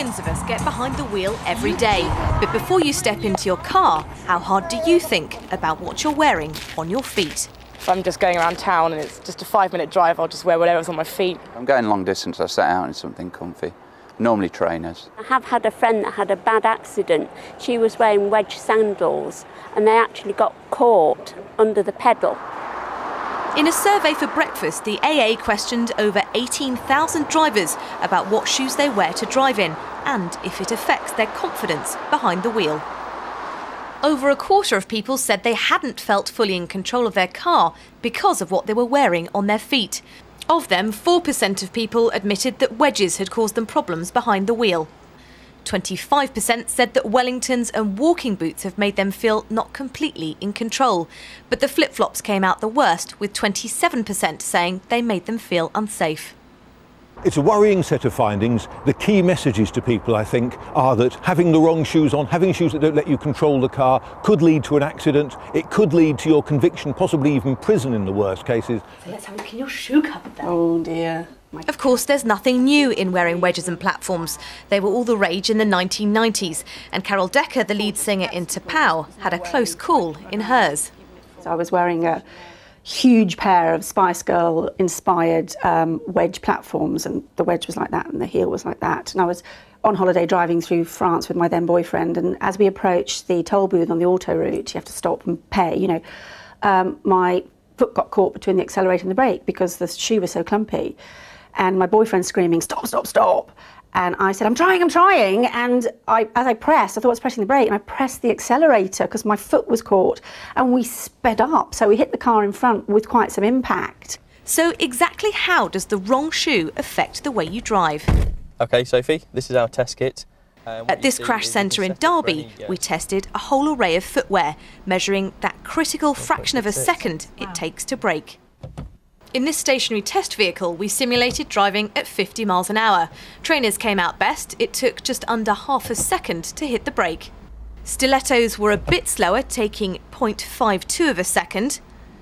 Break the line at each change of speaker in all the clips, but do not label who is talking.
Millions of us get behind the wheel every day. But before you step into your car, how hard do you think about what you're wearing on your feet?
If I'm just going around town and it's just a 5-minute drive, I'll just wear whatever's on my feet.
I'm going long distance, I set out in something comfy. Normally trainers.
I have had a friend that had a bad accident. She was wearing wedge sandals and they actually got caught under the pedal.
In a survey for breakfast, the AA questioned over 18,000 drivers about what shoes they wear to drive in and if it affects their confidence behind the wheel. Over a quarter of people said they hadn't felt fully in control of their car because of what they were wearing on their feet. Of them, 4% of people admitted that wedges had caused them problems behind the wheel. 25% said that Wellingtons and walking boots have made them feel not completely in control. But the flip-flops came out the worst, with 27% saying they made them feel unsafe.
It's a worrying set of findings. The key messages to people, I think, are that having the wrong shoes on, having shoes that don't let you control the car, could lead to an accident. It could lead to your conviction, possibly even prison in the worst cases.
So let's have a look in your shoe cupboard then.
Oh dear.
Of course, there's nothing new in wearing wedges and platforms. They were all the rage in the 1990s, and Carol Decker, the lead singer in T'Pau, had a close call in hers.
So I was wearing a huge pair of Spice Girl inspired wedge platforms, and the wedge was like that and the heel was like that. And I was on holiday driving through France with my then boyfriend, and as we approached the toll booth on the auto route, you have to stop and pay, you know, my foot got caught between the accelerator and the brake because the shoe was so clumpy. And my boyfriend screaming, "Stop, stop, stop." And I said, I'm trying. And as I pressed, I thought I was pressing the brake, and I pressed the accelerator because my foot was caught, and we sped up. So we hit the car in front with quite some impact.
So exactly how does the wrong shoe affect the way you drive?
OK, Sophie, this is our test kit.
At this crash centre in Derby, we tested a whole array of footwear, measuring that critical fraction of a second it takes to brake. In this stationary test vehicle, we simulated driving at 50 miles an hour. Trainers came out best. It took just under half a second to hit the brake. Stilettos were a bit slower, taking 0.52 of a second.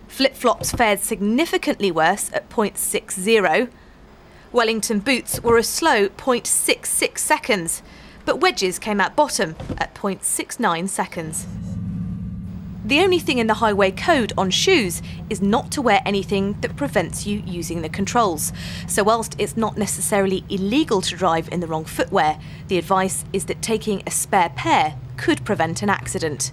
Flip-flops fared significantly worse at 0.60. Wellington boots were a slow 0.66 seconds. But wedges came out bottom at 0.69 seconds. The only thing in the highway code on shoes is not to wear anything that prevents you using the controls. So whilst it's not necessarily illegal to drive in the wrong footwear, the advice is that taking a spare pair could prevent an accident.